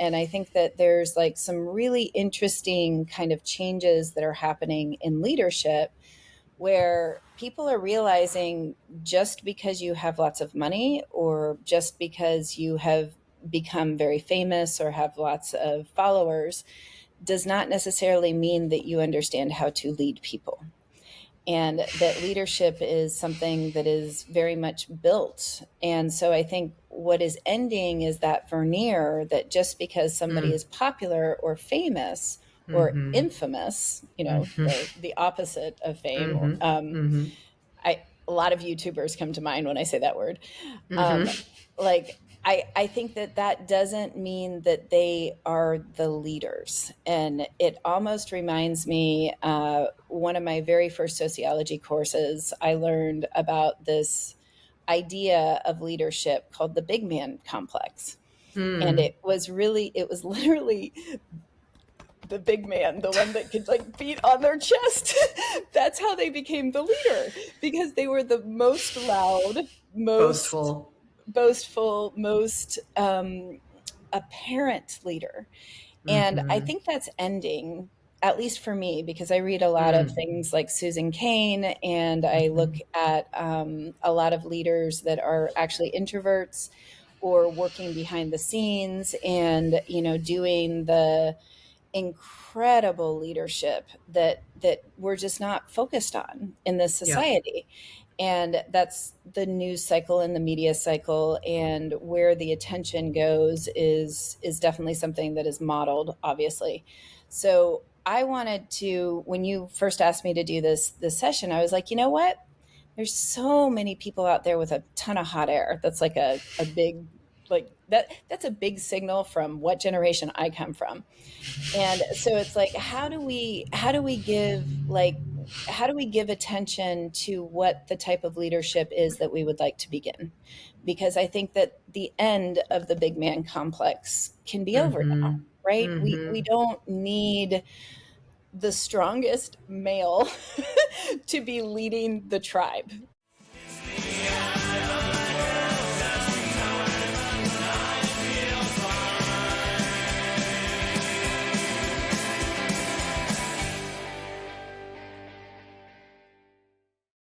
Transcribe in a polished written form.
And I think that there's like some really interesting kind of changes that are happening in leadership where people are realizing just because you have lots of money or just because you have become very famous or have lots of followers does not necessarily mean that you understand how to lead people. And that leadership is something that is very much built. And so I think what is ending is that veneer that just because somebody Mm. is popular or famous or Mhm. infamous, Mhm. the opposite of fame. Mhm. Mhm. A lot of YouTubers come to mind when I say that word. Um, Mhm. like I think that that doesn't mean that they are the leaders, and it almost reminds me. One of my very first sociology courses, I learned about this idea of leadership called the big man complex, and Mm. it was literally the big man, the one that could like beat on their chest. That's how they became the leader because they were the most loud, most Boastful. boastful, most apparent leader. And I Mhm. think that's ending, at least for me, because I read a lot of Mm. things like Susan Cain and I look Mhm. at a lot of leaders that are actually introverts or working behind the scenes and, doing the incredible leadership that we're just not focused on in this Yeah. society. And that's the news cycle and the media cycle, and where the attention goes is definitely something that is modeled, obviously. So I wanted to, when you first asked me to do this session, I was like, you know what, there's so many people out there with a ton of hot air. That's like a big, like that's a big signal from what generation I come from. And so it's like, how do we give attention to what the type of leadership is that we would like to begin? Because I think that the end of the big man complex can be over now, Mhm. right? We Mhm. don't need the strongest male to be leading the tribe.